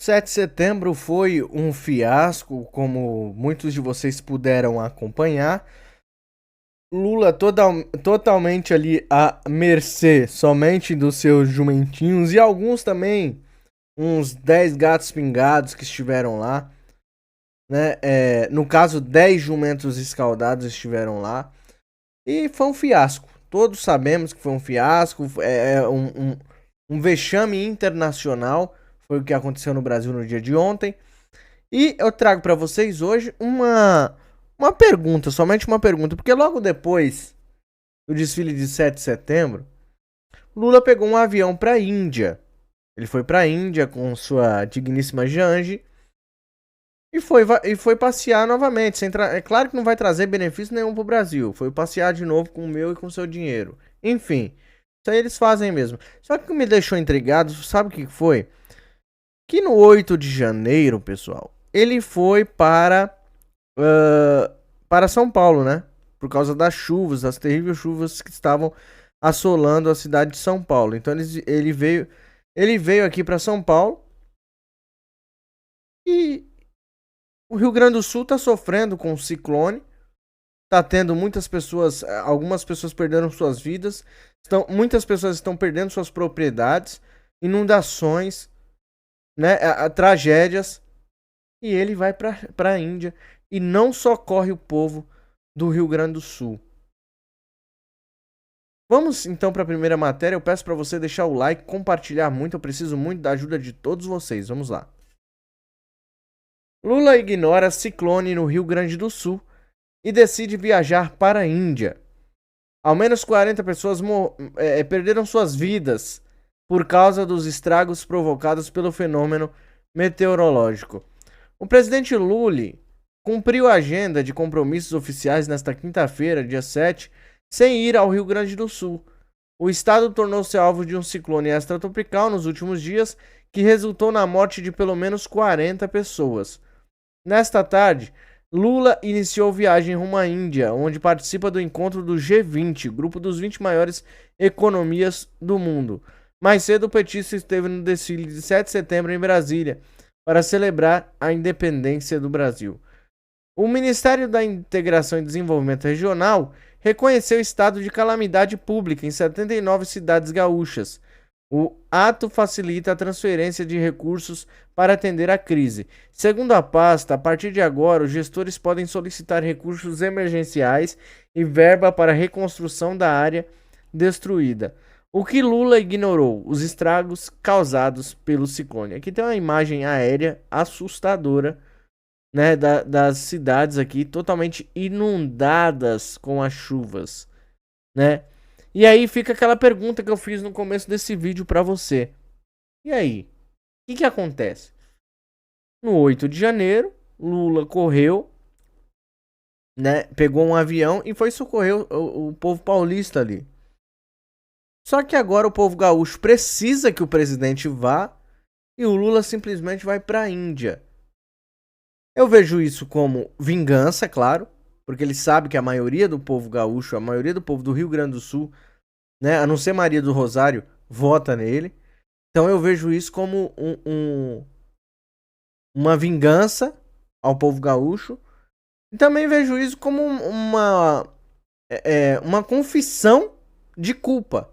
7 de setembro foi um fiasco, como muitos de vocês puderam acompanhar. Lula totalmente ali à mercê somente dos seus jumentinhos e alguns também, uns 10 gatos pingados que estiveram lá, né? No caso, 10 jumentos escaldados estiveram lá. E foi um fiasco. Todos sabemos que foi um fiasco, um vexame internacional. Foi o que aconteceu no Brasil no dia de ontem. E eu trago para vocês hoje uma pergunta, somente uma pergunta, porque logo depois do desfile de 7 de setembro, Lula pegou um avião para a Índia. Ele foi para a Índia com sua digníssima Janji e foi passear novamente. É claro que não vai trazer benefício nenhum para o Brasil. Foi passear de novo com o meu e com o seu dinheiro. Enfim, isso aí eles fazem mesmo. Só que o que me deixou intrigado, sabe o que foi? Que no 8 de janeiro, pessoal, ele foi para São Paulo, né? Por causa das chuvas, das terríveis chuvas que estavam assolando a cidade de São Paulo. Então ele veio aqui para São Paulo e o Rio Grande do Sul está sofrendo com o ciclone. Tá tendo muitas pessoas, algumas pessoas perderam suas vidas, muitas pessoas estão perdendo suas propriedades, inundações, né? Tragédias. E ele vai para a Índia e não socorre o povo do Rio Grande do Sul. Vamos então para a primeira matéria. Eu peço para você deixar o like, compartilhar muito. Eu preciso muito da ajuda de todos vocês. Vamos lá. Lula ignora ciclone no Rio Grande do Sul e decide viajar para a Índia. Ao menos 40 pessoas perderam suas vidas por causa dos estragos provocados pelo fenômeno meteorológico. O presidente Lula cumpriu a agenda de compromissos oficiais nesta quinta-feira, dia 7, sem ir ao Rio Grande do Sul. O estado tornou-se alvo de um ciclone extratropical nos últimos dias, que resultou na morte de pelo menos 40 pessoas. Nesta tarde, Lula iniciou viagem rumo à Índia, onde participa do encontro do G20, grupo dos 20 maiores economias do mundo. Mais cedo, o petista esteve no desfile de 7 de setembro em Brasília, para celebrar a independência do Brasil. O Ministério da Integração e Desenvolvimento Regional reconheceu estado de calamidade pública em 79 cidades gaúchas. O ato facilita a transferência de recursos para atender a crise. Segundo a pasta, a partir de agora, os gestores podem solicitar recursos emergenciais e verba para a reconstrução da área destruída. O que Lula ignorou? Os estragos causados pelo ciclone. Aqui tem uma imagem aérea assustadora, né, das cidades aqui totalmente inundadas com as chuvas, né? E aí fica aquela pergunta que eu fiz no começo desse vídeo para você. E aí? O que acontece? No 8 de janeiro, Lula correu, né, pegou um avião e foi socorrer o povo paulista ali. Só que agora o povo gaúcho precisa que o presidente vá e o Lula simplesmente vai para a Índia. Eu vejo isso como vingança, claro, porque ele sabe que a maioria do povo gaúcho, a maioria do povo do Rio Grande do Sul, né, a não ser Maria do Rosário, vota nele. Então eu vejo isso como uma vingança ao povo gaúcho. E também vejo isso como uma confissão de culpa.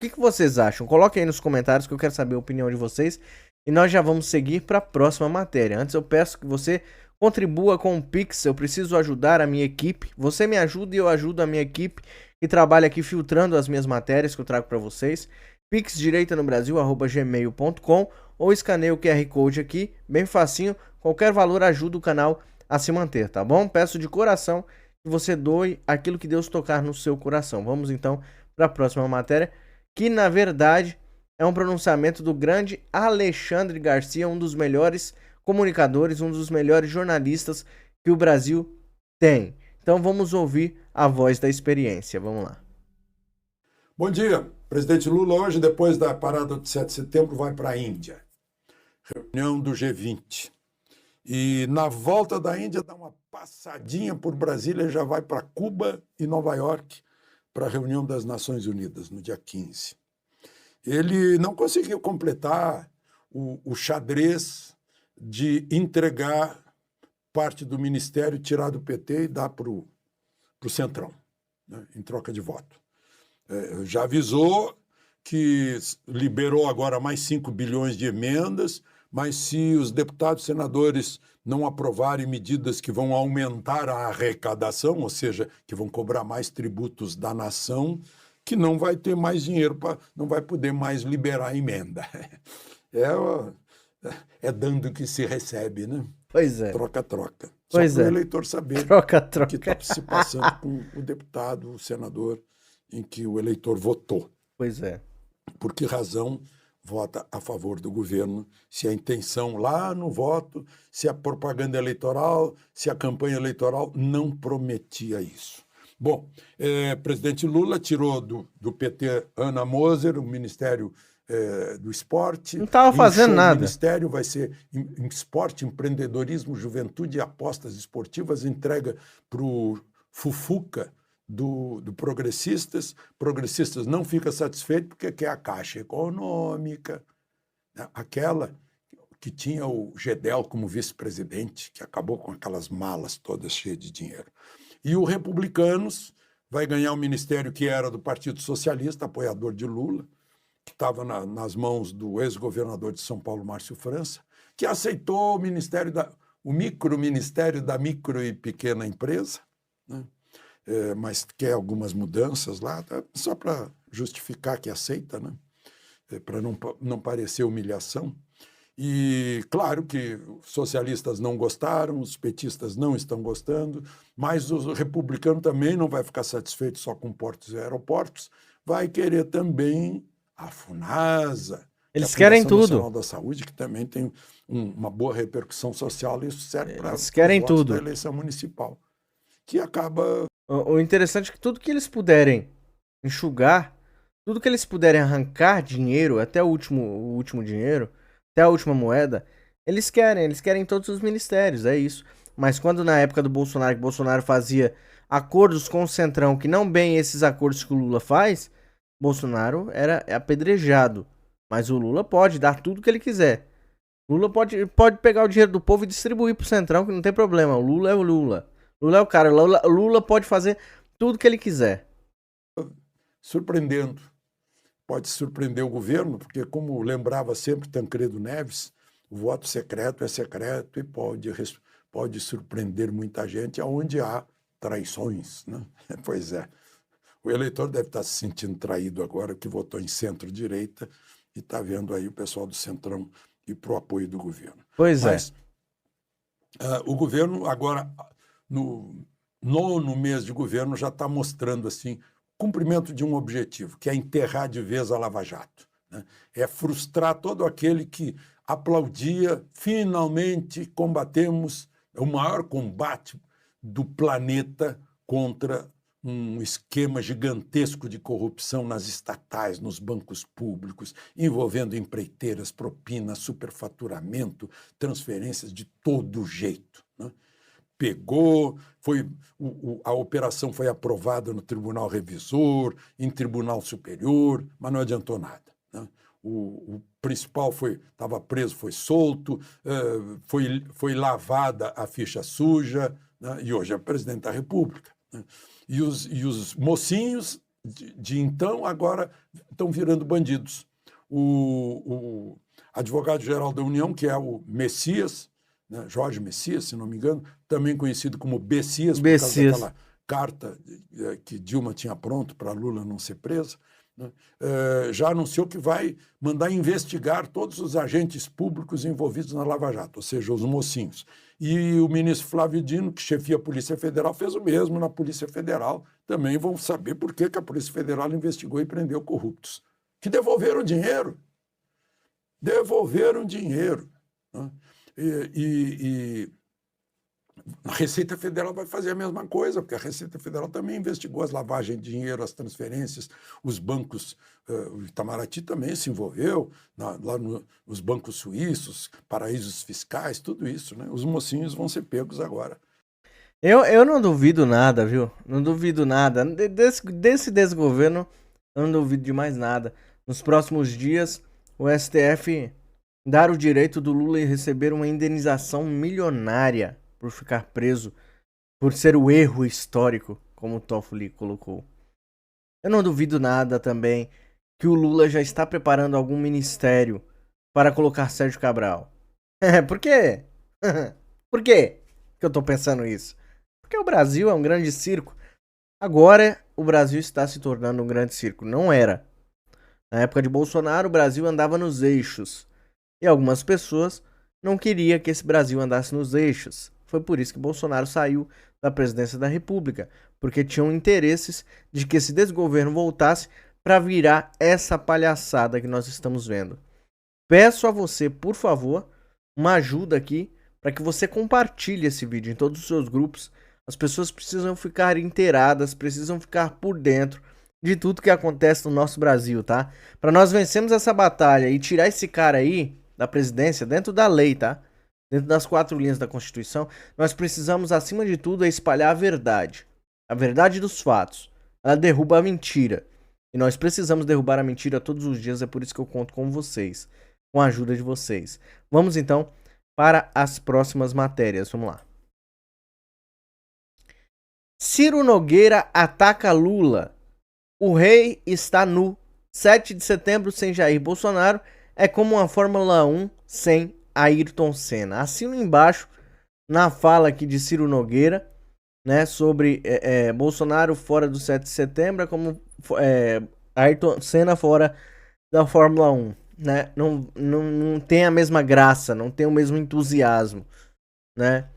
O que vocês acham? Coloquem aí nos comentários que eu quero saber a opinião de vocês. E nós já vamos seguir para a próxima matéria. Antes eu peço que você contribua com o Pix. Eu preciso ajudar a minha equipe. Você me ajuda e eu ajudo a minha equipe que trabalha aqui filtrando as minhas matérias que eu trago para vocês. pixdireitanobrasil@gmail.com ou escaneie o QR Code aqui, bem facinho. Qualquer valor ajuda o canal a se manter, tá bom? Peço de coração que você doe aquilo que Deus tocar no seu coração. Vamos então para a próxima matéria, que na verdade é um pronunciamento do grande Alexandre Garcia, um dos melhores comunicadores, um dos melhores jornalistas que o Brasil tem. Então vamos ouvir a voz da experiência. Vamos lá. Bom dia. Presidente Lula hoje, depois da parada de 7 de setembro, vai para a Índia. Reunião do G20. E na volta da Índia dá uma passadinha por Brasília e já vai para Cuba e Nova York para a reunião das Nações Unidas, no dia 15. Ele não conseguiu completar o xadrez de entregar parte do ministério, tirar do PT e dar para o Centrão, né, em troca de voto. Já avisou que liberou agora mais 5 bilhões de emendas, mas se os deputados e senadores não aprovarem medidas que vão aumentar a arrecadação, ou seja, que vão cobrar mais tributos da nação, que não vai ter mais dinheiro, não vai poder mais liberar emenda. É dando que se recebe, né? Pois é. Troca-troca. Só Pois para o é. eleitor saber Troca-troca. o que está se passando com o deputado, o senador, em que o eleitor votou. Pois é. Por que razão vota a favor do governo, se a intenção lá no voto, se a propaganda eleitoral, se a campanha eleitoral não prometia isso. Bom, presidente Lula tirou do PT Ana Moser, o Ministério do Esporte. Não estava fazendo nada. O Ministério vai ser em Esporte, Empreendedorismo, Juventude e Apostas Esportivas, entrega para o Fufuca, do Progressistas. Progressistas não fica satisfeito porque quer a Caixa Econômica, né? Aquela que tinha o Gedel como vice-presidente, que acabou com aquelas malas todas cheias de dinheiro. E o Republicanos vai ganhar o ministério que era do Partido Socialista, apoiador de Lula, que estava nas mãos do ex-governador de São Paulo, Márcio França, que aceitou o micro-ministério da micro e pequena empresa, né? Mas quer algumas mudanças lá, só para justificar que aceita, né? Para não parecer humilhação. E claro que os socialistas não gostaram, os petistas não estão gostando, mas o republicano também não vai ficar satisfeito só com portos e aeroportos, vai querer também a FUNASA, eles querem tudo. Nacional da Saúde, que também tem uma boa repercussão social, e isso serve para eles querem tudo da eleição municipal, que acaba... O interessante é que tudo que eles puderem enxugar, tudo que eles puderem arrancar dinheiro, até o último dinheiro, até a última moeda, eles querem todos os ministérios, é isso. Mas quando na época do Bolsonaro, que Bolsonaro fazia acordos com o Centrão, que não bem esses acordos que o Lula faz, Bolsonaro era apedrejado. Mas o Lula pode dar tudo que ele quiser. Lula pode pegar o dinheiro do povo e distribuir pro Centrão, que não tem problema. O Lula é o Lula. Lula é o cara. Lula pode fazer tudo que ele quiser. Surpreendendo. Pode surpreender o governo, porque, como lembrava sempre Tancredo Neves, o voto secreto é secreto e pode surpreender muita gente aonde há traições, né? Pois é. O eleitor deve estar se sentindo traído agora, que votou em centro-direita e está vendo aí o pessoal do Centrão ir para o apoio do governo. Pois Mas, o governo agora, no 9º mês de governo, já está mostrando assim cumprimento de um objetivo, que é enterrar de vez a Lava Jato, né? É frustrar todo aquele que aplaudia, finalmente combatemos o maior combate do planeta contra um esquema gigantesco de corrupção nas estatais, nos bancos públicos, envolvendo empreiteiras, propinas, superfaturamento, transferências de todo jeito, né? Pegou, a operação foi aprovada no Tribunal Revisor, em Tribunal Superior, mas não adiantou nada, né? O principal estava preso, foi solto, foi lavada a ficha suja, né? E hoje é presidente da República, né? E os mocinhos de então agora estão virando bandidos. O advogado-geral da União, que é o Messias, né, Jorge Messias, se não me engano, também conhecido como Bessias, por causa daquela carta que Dilma tinha pronto para Lula não ser presa, né, já anunciou que vai mandar investigar todos os agentes públicos envolvidos na Lava Jato, ou seja, os mocinhos. E o ministro Flávio Dino, que chefia a Polícia Federal, fez o mesmo na Polícia Federal. Também vão saber por que a Polícia Federal investigou e prendeu corruptos, que devolveram dinheiro. Devolveram dinheiro, né? E a Receita Federal vai fazer a mesma coisa, porque a Receita Federal também investigou as lavagens de dinheiro, as transferências, os bancos, o Itamaraty também se envolveu, lá nos bancos suíços, paraísos fiscais, tudo isso, né? Os mocinhos vão ser pegos agora. Eu não duvido nada, viu? Não duvido nada. Desse desgoverno, eu não duvido de mais nada. Nos próximos dias, o STF dar o direito do Lula receber uma indenização milionária por ficar preso, por ser o erro histórico, como o Toffoli colocou. Eu não duvido nada também que o Lula já está preparando algum ministério para colocar Sérgio Cabral. Por quê? Por quê que eu tô pensando isso? Porque o Brasil é um grande circo. Agora o Brasil está se tornando um grande circo. Não era. Na época de Bolsonaro, o Brasil andava nos eixos. E algumas pessoas não queriam que esse Brasil andasse nos eixos. Foi por isso que Bolsonaro saiu da presidência da República. Porque tinham interesses de que esse desgoverno voltasse para virar essa palhaçada que nós estamos vendo. Peço a você, por favor, uma ajuda aqui para que você compartilhe esse vídeo em todos os seus grupos. As pessoas precisam ficar inteiradas, precisam ficar por dentro de tudo que acontece no nosso Brasil, tá? Para nós vencermos essa batalha e tirar esse cara aí da presidência dentro da lei, tá? Dentro das 4 linhas da Constituição, nós precisamos, acima de tudo, espalhar a verdade dos fatos. Ela derruba a mentira. E nós precisamos derrubar a mentira todos os dias, é por isso que eu conto com vocês, com a ajuda de vocês. Vamos então para as próximas matérias, vamos lá. Ciro Nogueira ataca Lula. O rei está nu. 7 de setembro sem Jair Bolsonaro é como uma Fórmula 1 sem Ayrton Senna. Assino embaixo na fala aqui de Ciro Nogueira, né, sobre Bolsonaro fora do 7 de setembro é como Ayrton Senna fora da Fórmula 1. Né? Não tem a mesma graça, não tem o mesmo entusiasmo. Né?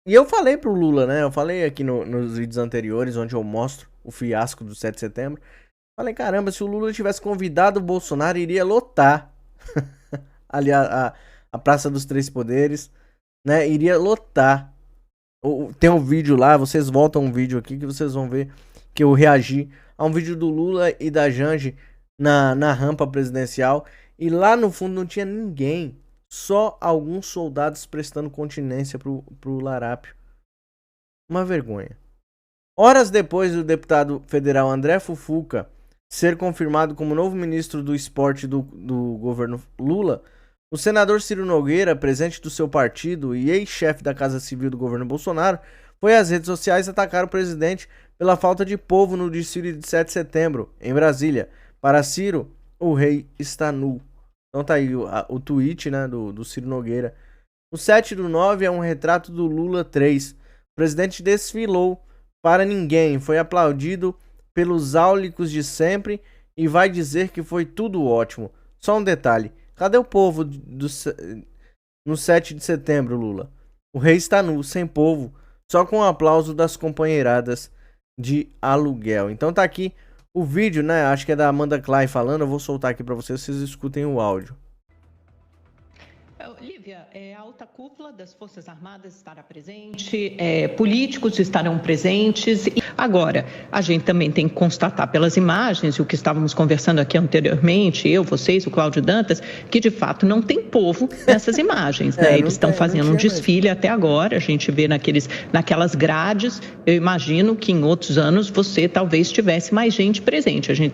E eu falei pro Lula, né? Eu falei aqui nos vídeos anteriores, onde eu mostro o fiasco do 7 de setembro. Falei, caramba, se o Lula tivesse convidado o Bolsonaro, iria lotar ali a Praça dos Três Poderes, né? Iria lotar. Tem um vídeo lá, vocês voltam um vídeo aqui que vocês vão ver que eu reagi a um vídeo do Lula e da Janja na rampa presidencial. E lá no fundo não tinha ninguém. Só alguns soldados prestando continência pro Larápio. Uma vergonha. Horas depois do deputado federal André Fufuca ser confirmado como novo ministro do esporte do governo Lula, o senador Ciro Nogueira, presidente do seu partido e ex-chefe da Casa Civil do governo Bolsonaro, foi às redes sociais atacar o presidente pela falta de povo no desfile de 7 de setembro, em Brasília. Para Ciro, o rei está nu. Então tá aí o tweet, né, do Ciro Nogueira. O 7/9 é um retrato do Lula 3. O presidente desfilou para ninguém, foi aplaudido pelos áulicos de sempre e vai dizer que foi tudo ótimo. Só um detalhe, cadê o povo no 7 de setembro, Lula? O rei está nu, sem povo, só com o aplauso das companheiradas de aluguel. Então tá aqui o vídeo, né? Acho que é da Amanda Klein falando. Eu vou soltar aqui para vocês escutem o áudio. Lívia, a alta cúpula das Forças Armadas estará presente, políticos estarão presentes. Agora, a gente também tem que constatar pelas imagens, o que estávamos conversando aqui anteriormente, eu, vocês, o Cláudio Dantas, que de fato não tem povo nessas imagens, né? Eles estão fazendo um desfile até agora, a gente vê naquelas grades. Eu imagino que em outros anos você talvez tivesse mais gente presente. A gente